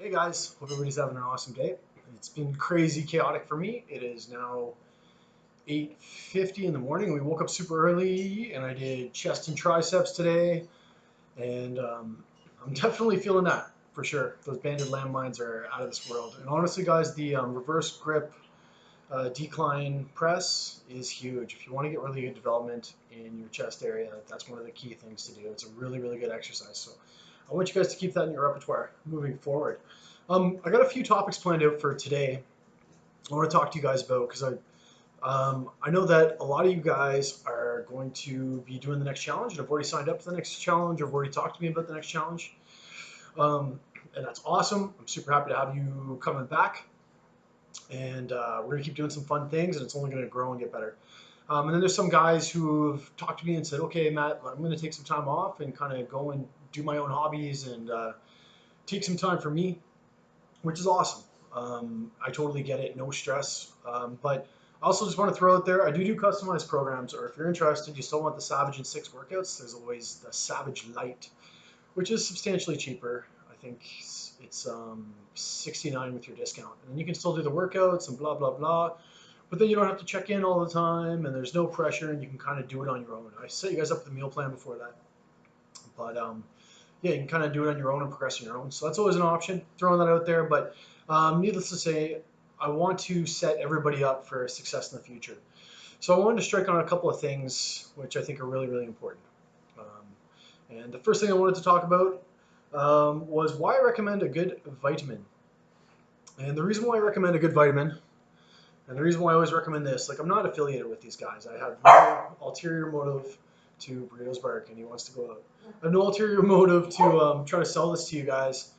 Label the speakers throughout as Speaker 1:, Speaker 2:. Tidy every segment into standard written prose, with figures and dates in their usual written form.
Speaker 1: Hey guys, hope everybody's having an awesome day. It's been crazy chaotic for me. It is now 8:50 in the morning. We woke up super early and I did chest and triceps today. And I'm definitely feeling that for sure. Those banded landmines are out of this world. And honestly, guys, the reverse grip decline press is huge. If you want to get really good development in your chest area, that's one of the key things to do. It's a really, really good exercise. So I want you guys to keep that in your repertoire moving forward. I got a few topics planned out for today. I want to talk to you guys about because I know that a lot of you guys are going to be doing the next challenge and have already signed up for the next challenge or have already talked to me about the next challenge. And that's awesome. I'm super happy to have you coming back. And we're going to keep doing some fun things and it's only going to grow and get better. And then there's some guys who've talked to me and said, okay, Matt, I'm going to take some time off and kind of go and do my own hobbies and take some time for me, which is awesome. I totally get it, no stress. But I also just want to throw out there, I do customized programs, or if you're interested, you still want the Savage and 6 workouts, there's always the Savage Lite, which is substantially cheaper. I think it's 69 with your discount. And then you can still do the workouts and blah, blah, blah. But then you don't have to check in all the time, and there's no pressure, and you can kind of do it on your own. I set you guys up with a meal plan before that. But yeah, you can kind of do it on your own and progress on your own. So that's always an option, throwing that out there. But needless to say, I want to set everybody up for success in the future. So I wanted to strike on a couple of things which I think are really, really important. And the first thing I wanted to talk about was why I recommend a good vitamin. And the reason why I recommend a good vitamin, and the reason why I always recommend this, like I'm not affiliated with these guys. I have no ulterior motive to Burritos Bark, and he wants to go out. I have no ulterior motive to try to sell this to you guys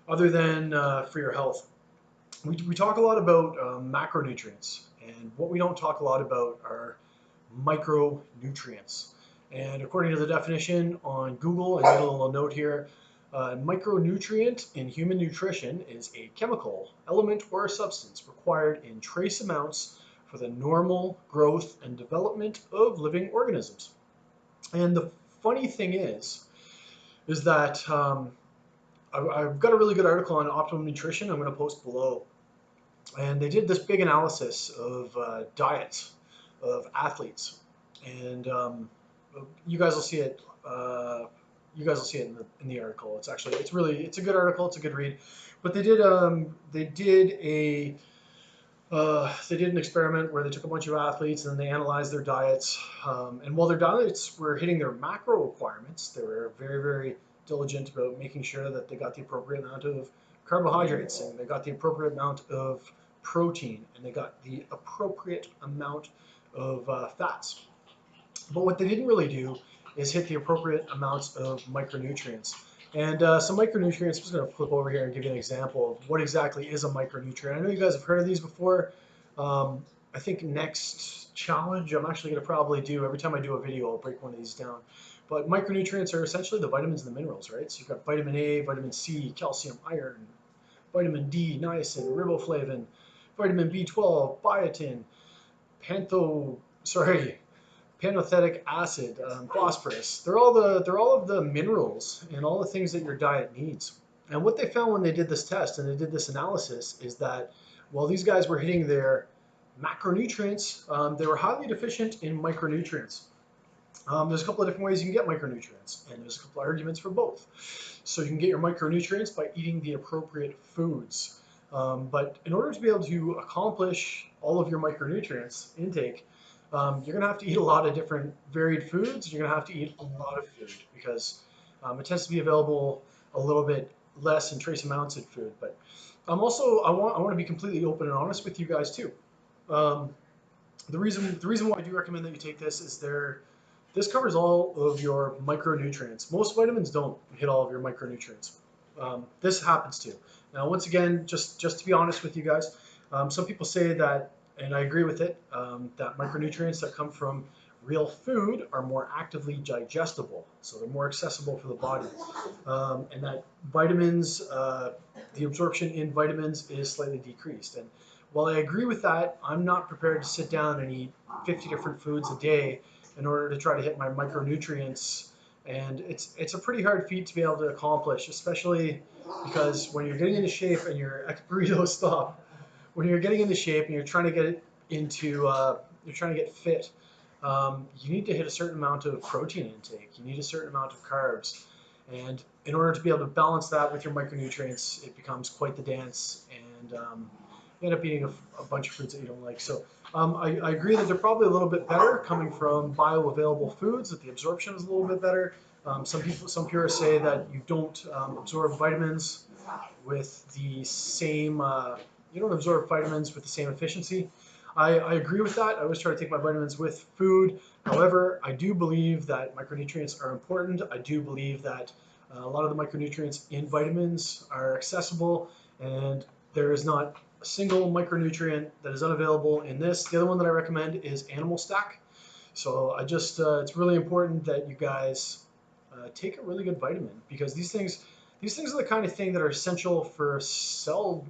Speaker 1: other than for your health. We talk a lot about macronutrients, and what we don't talk a lot about are micronutrients. And according to the definition on Google, I made a little note here, micronutrient in human nutrition is a chemical, element, or substance required in trace amounts for the normal growth and development of living organisms. And the funny thing is that I've got a really good article on optimum nutrition I'm going to post below. And they did this big analysis of diets of athletes. And you guys will see it. You guys will see it in the article. It's a good article. It's a good read. But they did an experiment where they took a bunch of athletes and then they analyzed their diets. And while their diets were hitting their macro requirements, they were very, very diligent about making sure that they got the appropriate amount of carbohydrates and they got the appropriate amount of protein and they got the appropriate amount of fats. But what they didn't really do is hit the appropriate amounts of micronutrients. And some micronutrients, I'm just going to flip over here and give you an example of what exactly is a micronutrient. I know you guys have heard of these before. I think next challenge I'm actually going to probably do, every time I do a video, I'll break one of these down. But micronutrients are essentially the vitamins and the minerals, right? So you've got vitamin A, vitamin C, calcium, iron, vitamin D, niacin, riboflavin, vitamin B12, biotin, panothetic acid, phosphorus. They're all of the minerals and all the things that your diet needs. And what they found when they did this test and they did this analysis is that while these guys were hitting their macronutrients, they were highly deficient in micronutrients. There's a couple of different ways you can get micronutrients, and there's a couple of arguments for both. So you can get your micronutrients by eating the appropriate foods. But in order to be able to accomplish all of your micronutrients intake, you're going to have to eat a lot of different varied foods. You're going to have to eat a lot of food because it tends to be available a little bit less in trace amounts of food. But I want to be completely open and honest with you guys too. The reason why I do recommend that you take this is this covers all of your micronutrients. Most vitamins don't hit all of your micronutrients. This happens to. Now, once again, just to be honest with you guys, some people say that, and I agree with it, that micronutrients that come from real food are more actively digestible, so they're more accessible for the body, and that vitamins, the absorption in vitamins is slightly decreased. And while I agree with that, I'm not prepared to sit down and eat 50 different foods a day in order to try to hit my micronutrients. And it's a pretty hard feat to be able to accomplish, especially because when you're getting into shape and you're burrito stop, when you're getting into shape and you're trying to get it into you're trying to get fit, you need to hit a certain amount of protein intake. You need a certain amount of carbs, and in order to be able to balance that with your micronutrients, it becomes quite the dance, and you end up eating a bunch of foods that you don't like. So I agree that they're probably a little bit better coming from bioavailable foods, that the absorption is a little bit better. Some purists say that you don't absorb vitamins with the same, you don't absorb vitamins with the same efficiency. I agree with that. I always try to take my vitamins with food. However, I do believe that micronutrients are important. I do believe that a lot of the micronutrients in vitamins are accessible, and there is not a single micronutrient that is unavailable in this. The other one that I recommend is Animal Stack. So it's really important that you guys take a really good vitamin, because these things are the kind of thing that are essential for cell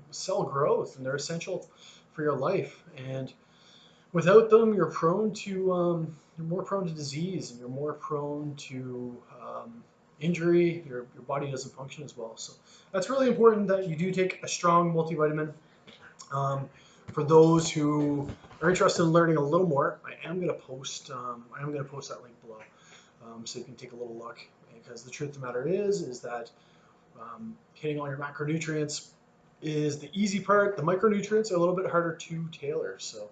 Speaker 1: growth, and they're essential for your life. And without them, you're more prone to disease, and you're more prone to injury. Your body doesn't function as well. So that's really important that you do take a strong multivitamin. Um, for those who are interested in learning a little more, I am going to post that link below, so you can take a little look. Because the truth of the matter is that hitting all your macronutrients is the easy part. The micronutrients are a little bit harder to tailor. So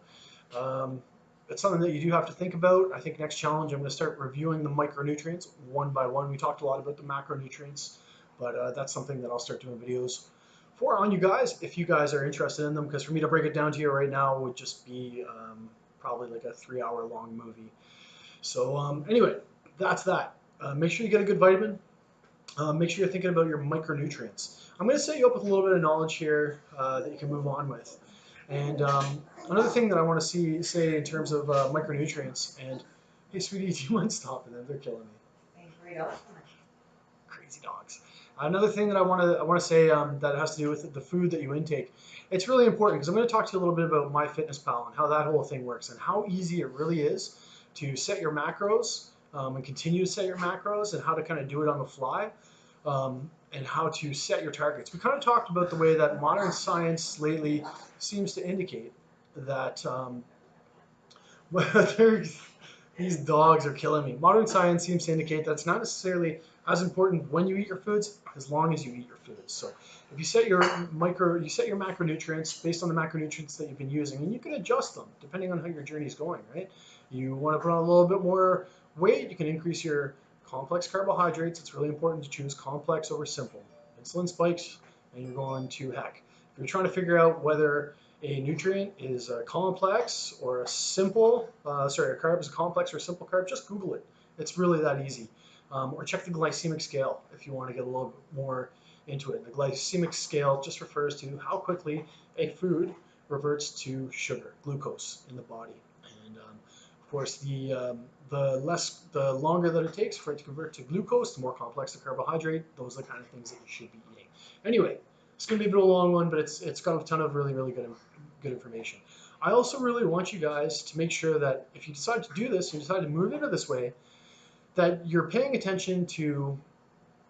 Speaker 1: it's something that you do have to think about. I think next challenge, I'm going to start reviewing the micronutrients one by one. We talked a lot about the macronutrients, but that's something that I'll start doing videos for on you guys if you guys are interested in them. Because for me to break it down to you right now would just be probably like a 3-hour long movie. So anyway, that's that. Make sure you get a good vitamin. Make sure you're thinking about your micronutrients. I'm going to set you up with a little bit of knowledge here that you can move on with. And another thing that I want to say in terms of micronutrients, and hey, sweetie, do you mind stopping them? They're killing me. Crazy dogs. Another thing that I want to say that has to do with the food that you intake. It's really important because I'm going to talk to you a little bit about MyFitnessPal and how that whole thing works, and how easy it really is to set your macros and continue to set your macros, and how to kind of do it on the fly, and how to set your targets. We kind of talked about the way that modern science lately seems to indicate that these dogs are killing me. Modern science seems to indicate that it's not necessarily as important when you eat your foods as long as you eat your foods. So if you set your macronutrients based on the macronutrients that you've been using, and you can adjust them depending on how your journey is going, right? You want to put on a little bit more weight, you can increase your complex carbohydrates. It's really important to choose complex over simple. Insulin spikes and you're going to heck. If you're trying to figure out whether a nutrient is a complex or a simple, a carb is a complex or a simple carb, just Google it. It's really that easy. Or check the glycemic scale if you want to get a little bit more into it. The glycemic scale just refers to how quickly a food reverts to sugar, glucose in the body. And of course, the longer that it takes for it to convert to glucose, the more complex the carbohydrate. Those are the kind of things that you should be eating. Anyway, it's going to be a bit of a long one, but it's got a ton of really, really good information. I also really want you guys to make sure that if you decide to do this, you decide to move into this way, that you're paying attention to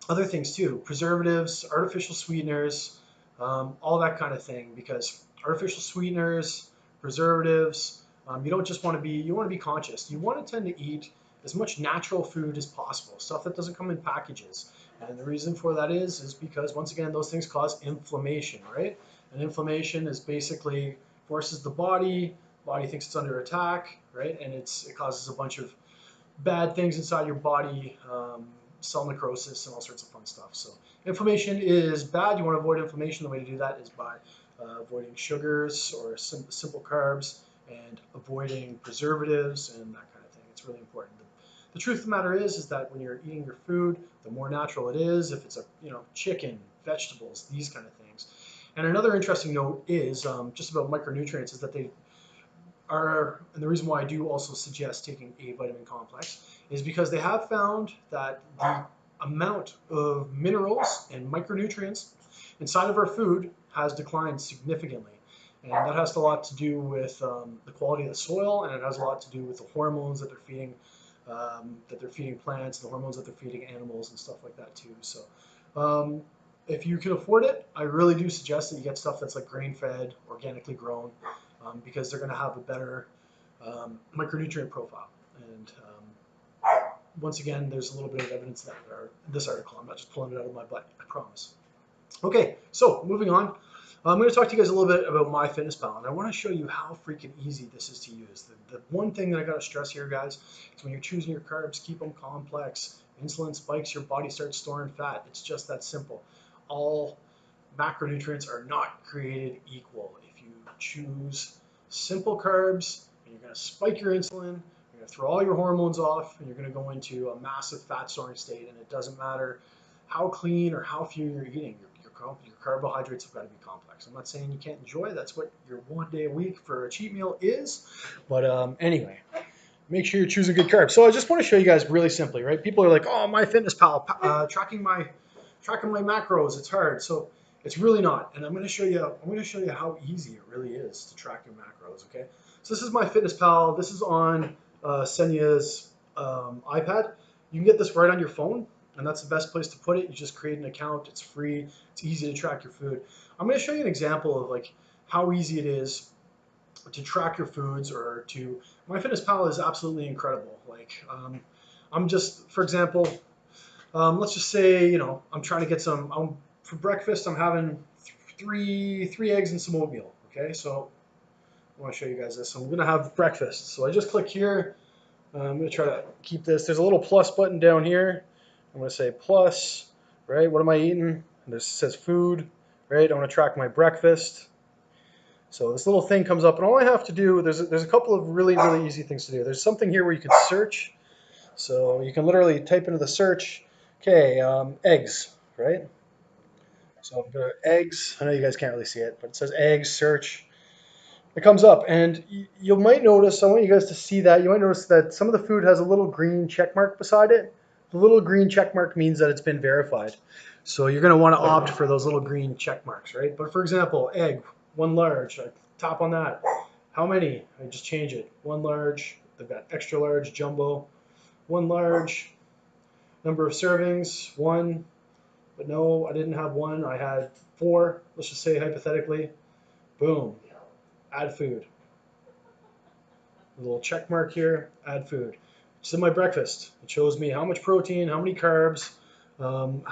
Speaker 1: other things too, preservatives, artificial sweeteners, all that kind of thing, because artificial sweeteners, preservatives, you don't just want to be, you want to be conscious. You want to tend to eat as much natural food as possible, stuff that doesn't come in packages. And the reason for that is because, once again, those things cause inflammation, right? And inflammation is basically forces the body thinks it's under attack, right? And it causes a bunch of bad things inside your body, cell necrosis and all sorts of fun stuff. So inflammation is bad. You want to avoid inflammation. The way to do that is by avoiding sugars or simple carbs, and avoiding preservatives and that kind of thing. It's really important. The truth of the matter is that when you're eating your food, the more natural it is. If it's chicken, vegetables, these kind of things. And another interesting note is just about micronutrients is that they are, and the reason why I do also suggest taking a vitamin complex is because they have found that the amount of minerals and micronutrients inside of our food has declined significantly. And that has a lot to do with the quality of the soil, and it has a lot to do with the hormones that they're feeding plants, the hormones that they're feeding animals, and stuff like that too. So if you can afford it, I really do suggest that you get stuff that's like grain-fed, organically grown, because they're going to have a better micronutrient profile. And once again, there's a little bit of evidence that in this article. I'm not just pulling it out of my butt, I promise. Okay, so moving on. I'm going to talk to you guys a little bit about MyFitnessPal, and I want to show you how freaking easy this is to use. The one thing that I got to stress here, guys, is when you're choosing your carbs, keep them complex. Insulin spikes, your body starts storing fat. It's just that simple. All macronutrients are not created equal. If you choose simple carbs, and you're going to spike your insulin, you're going to throw all your hormones off, and you're going to go into a massive fat storing state, and it doesn't matter how clean or how few you're eating. Your carbohydrates have got to be complex. I'm not saying you can't enjoy. That's what your 1 day a week for a cheat meal is. But anyway, make sure you're choosing good carbs. So I just want to show you guys really simply, right? People are like, oh, MyFitnessPal, tracking my macros, it's hard. So it's really not. And I'm going to show you how easy it really is to track your macros. Okay. So this is MyFitnessPal. This is on Senya's iPad. You can get this right on your phone. And that's the best place to put it. You just create an account. It's free. It's easy to track your food. I'm going to show you an example of like how easy it is to track your foods or to. MyFitnessPal is absolutely incredible. Like I'm just, for example, let's just say I'm trying to get some. For breakfast, I'm having three eggs and some oatmeal. Okay, so I want to show you guys this. So I'm going to have breakfast. So I just click here. I'm going to try to keep this. There's a little plus button down here. I'm going to say plus, right? What am I eating? And this says food, right? I want to track my breakfast. So this little thing comes up, and all I have to do, there's a couple of really, really easy things to do. There's something here where you can search. So you can literally type into the search, okay, eggs, right? So I'm going to eggs. I know you guys can't really see it, but it says eggs, search. It comes up, and you might notice, I want you guys to see that, you might notice that some of the food has a little green check mark beside it. The little green check mark means that it's been verified. So you're going to want to opt for those little green check marks, right? But for example, egg, 1 large, I tap on that. How many? I just change it. 1 large, they've got extra large, jumbo, 1 large, number of servings, 1, but no, I didn't have 1, I had 4, let's just say hypothetically. Boom. Add food. A little check mark here, add food. It's in my breakfast. It shows me how much protein, how many carbs, how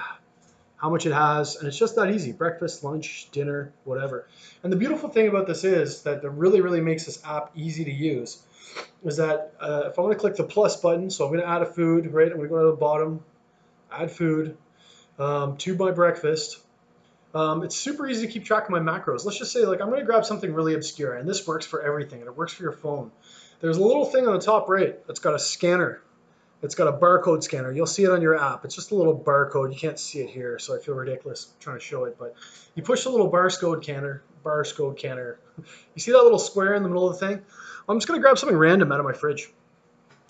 Speaker 1: much it has, and it's just that easy. Breakfast, lunch, dinner, whatever. And the beautiful thing about this is that really, really makes this app easy to use is that if I want to click the plus button, so I'm going to add a food, right? I'm going to go to the bottom, add food to my breakfast. It's super easy to keep track of my macros. Let's just say, like, I'm going to grab something really obscure, and this works for everything, and it works for your phone. There's a little thing on the top right that's got a scanner. It's got a barcode scanner. You'll see it on your app. It's just a little barcode. You can't see it here, so I feel ridiculous trying to show it. But you push the little barcode canner. You see that little square in the middle of the thing? I'm just going to grab something random out of my fridge,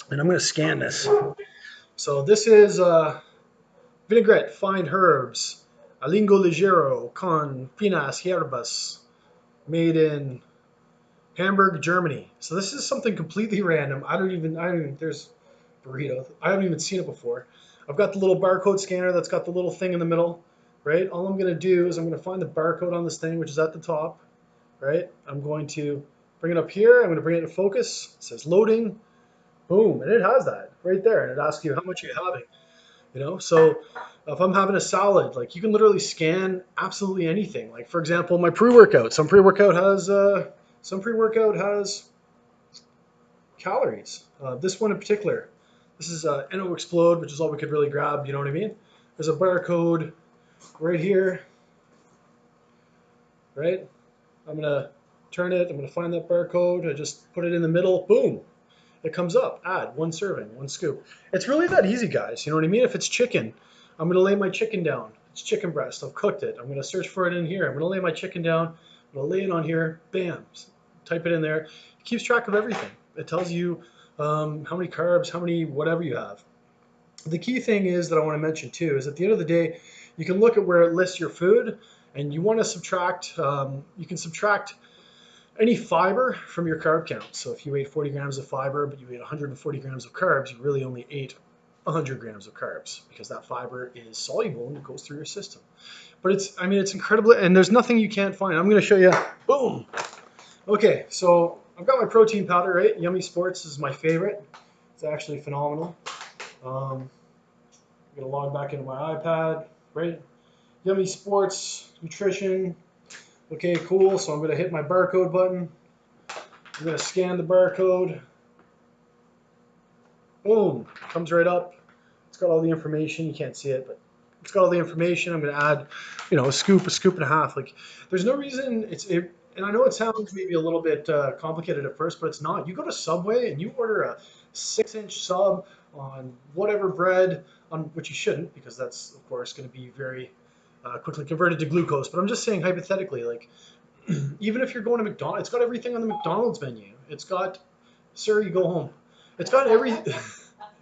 Speaker 1: and I'm going to scan this. So this is vinaigrette, fine herbs, Alingo Ligero con finas hierbas, made in Hamburg, Germany. So this is something completely random. There's burrito. I haven't even seen it before. I've got the little barcode scanner that's got the little thing in the middle, right? All I'm going to do is I'm going to find the barcode on this thing, which is at the top, right? I'm going to bring it up here. I'm going to bring it to focus. It says loading. Boom. And it has that right there. And it asks you how much you're having, So if I'm having a salad, like you can literally scan absolutely anything. Like for example, my pre-workout. Some pre-workout has calories. This one in particular, this is Eno Explode, which is all we could really grab. You know what I mean? There's a barcode right here, right? I'm gonna turn it. I'm gonna find that barcode. I just put it in the middle. Boom. It comes up. Add 1 serving, 1 scoop. It's really that easy, guys. You know what I mean? If it's chicken, I'm gonna lay my chicken down. It's chicken breast. I've cooked it. I'm gonna search for it in here. I'm gonna lay my chicken down. I'm gonna lay it on here. Bam. Type it in there. It keeps track of everything. It tells you how many carbs, how many whatever you have. The key thing is that I want to mention too is at the end of the day, you can look at where it lists your food, and you want to subtract. You can subtract any fiber from your carb count. So if you ate 40 grams of fiber, but you ate 140 grams of carbs, you really only ate 100 grams of carbs because that fiber is soluble and it goes through your system. But I mean, it's incredible, and there's nothing you can't find. I'm going to show you. Boom. Okay, so I've got my protein powder, right? Yummy Sports is my favorite. It's actually phenomenal. I'm going to log back into my iPad, right? Yummy Sports Nutrition. Okay, cool. So I'm going to hit my barcode button. I'm going to scan the barcode. Boom, comes right up. It's got all the information. You can't see it, but it's got all the information. I'm going to add, a scoop and a half. Like, there's no reason and I know it sounds maybe a little bit complicated at first, but it's not. You go to Subway and you order a 6-inch sub on whatever bread, on which you shouldn't, because that's of course going to be very quickly converted to glucose. But I'm just saying hypothetically, like, even if you're going to McDonald's, it's got everything on the McDonald's menu. It's got, sir, you go home. It's got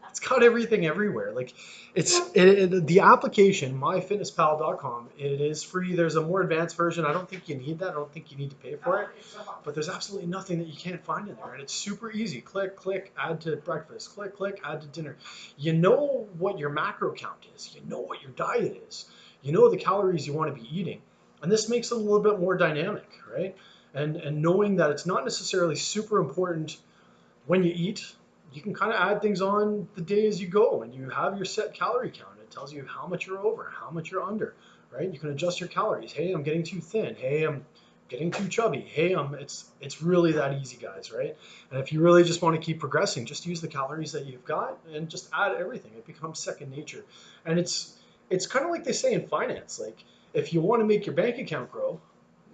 Speaker 1: it's got everything everywhere. Like, the application myfitnesspal.com. It is free. There's a more advanced version. I don't think you need that. I don't think you need to pay for it. But there's absolutely nothing that you can't find in there, and it's super easy. Click, click, add to breakfast. Click, click, add to dinner. You know what your macro count is. You know what your diet is. You know the calories you want to be eating, and this makes it a little bit more dynamic, right? And knowing that it's not necessarily super important when you eat, you can kind of add things on the day as you go, and you have your set calorie count. It tells you how much you're over, how much you're under, right? You can adjust your calories. Hey, I'm getting too thin. Hey, I'm getting too chubby. Hey, it's really that easy, guys, right? And if you really just want to keep progressing, just use the calories that you've got and just add everything. It becomes second nature. And it's kind of like they say in finance. Like, if you want to make your bank account grow,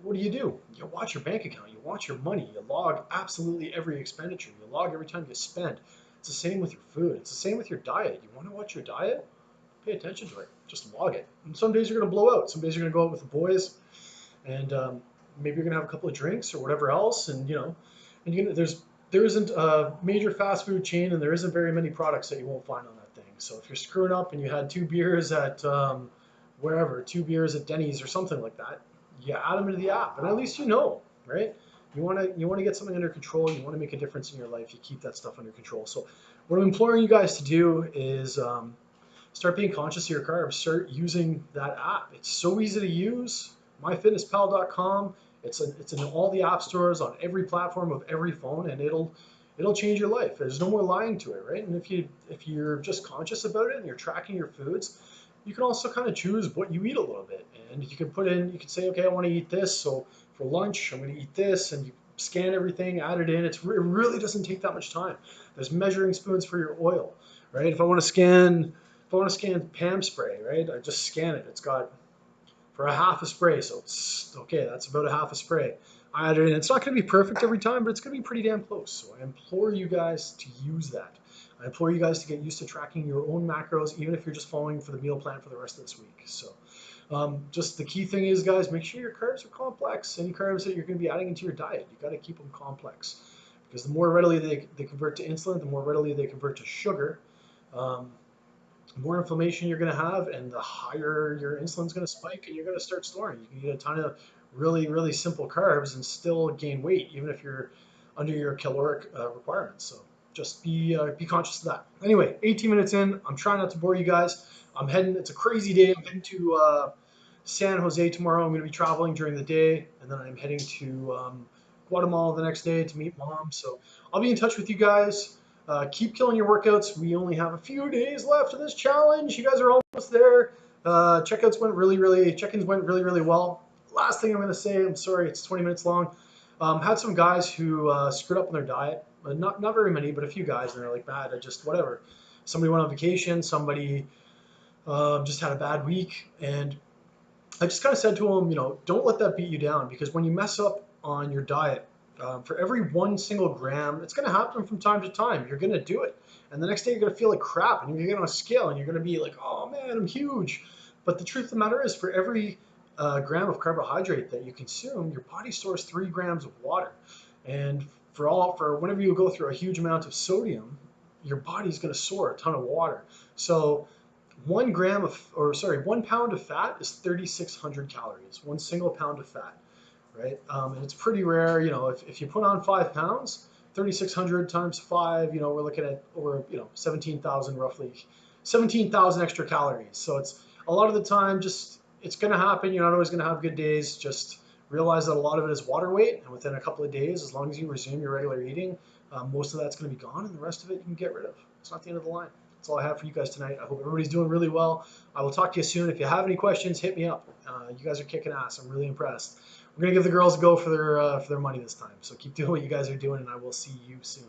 Speaker 1: what do? You watch your bank account, you watch your money, you log absolutely every expenditure, you log every time you spend. It's the same with your food, it's the same with your diet. You want to watch your diet? Pay attention to it, just log it. And some days you're going to blow out, some days you're going to go out with the boys, and maybe you're going to have a couple of drinks or whatever else, and there isn't a major fast food chain, and there isn't very many products that you won't find on that thing. So if you're screwing up and you had 2 beers at wherever, 2 beers at Denny's or something like that, you add them into the app, and at least right? You want to get something under control. You want to make a difference in your life. You keep that stuff under control. So what I'm imploring you guys to do is start being conscious of your carbs. Start using that app. It's so easy to use. myfitnesspal.com. It's in all the app stores on every platform of every phone, and it'll change your life. There's no more lying to it, right? And if you're just conscious about it and you're tracking your foods, you can also kind of choose what you eat a little bit. And you can say, okay, I want to eat this. So for lunch, I'm going to eat this. And you scan everything, add it in. It really doesn't take that much time. There's measuring spoons for your oil, right? If I want to scan Pam spray, right? I just scan it. It's got for a half a spray. So it's okay. That's about a half a spray. I add it in. It's not going to be perfect every time, but it's going to be pretty damn close. So I implore you guys to use that. I implore you guys to get used to tracking your own macros, even if you're just following for the meal plan for the rest of this week. So just the key thing is, guys, make sure your carbs are complex. Any carbs that you're going to be adding into your diet, you got to keep them complex, because the more readily they convert to insulin, the more readily they convert to sugar, the more inflammation you're going to have, and the higher your insulin's going to spike, and you're going to start storing. You can eat a ton of really, really simple carbs and still gain weight, even if you're under your caloric requirements. So just be conscious of that. Anyway, 18 minutes in. I'm trying not to bore you guys. I'm heading. It's a crazy day. I'm heading to San Jose tomorrow. I'm going to be traveling during the day, and then I'm heading to Guatemala the next day to meet mom. So I'll be in touch with you guys. Keep killing your workouts. We only have a few days left of this challenge. You guys are almost there. Check-ins went really, really well. Last thing I'm going to say, I'm sorry, it's 20 minutes long. Had some guys who screwed up on their diet. Not very many, but a few guys, and they're like, "Bad, whatever." Somebody went on vacation. Somebody just had a bad week, and I just kind of said to them, don't let that beat you down, because when you mess up on your diet, for every 1 single gram, it's going to happen from time to time. You're going to do it, and the next day you're going to feel like crap, and you're going to get on a scale, and you're going to be like, "Oh man, I'm huge." But the truth of the matter is, for every gram of carbohydrate that you consume, your body stores 3 grams of water, and for whenever you go through a huge amount of sodium, your body's going to store a ton of water. So 1 pound of fat is 3,600 calories. 1 single pound of fat, right? And it's pretty rare. If you put on 5 pounds, 3,600 times 5, we're looking at over 17,000 roughly, 17,000 extra calories. So it's a lot of the time just it's going to happen. You're not always going to have good days. Just realize that a lot of it is water weight, and within a couple of days, as long as you resume your regular eating, most of that's going to be gone, and the rest of it you can get rid of. It's not the end of the line. That's all I have for you guys tonight. I hope everybody's doing really well. I will talk to you soon. If you have any questions, hit me up. You guys are kicking ass. I'm really impressed. We're going to give the girls a go for their money this time. So keep doing what you guys are doing, and I will see you soon.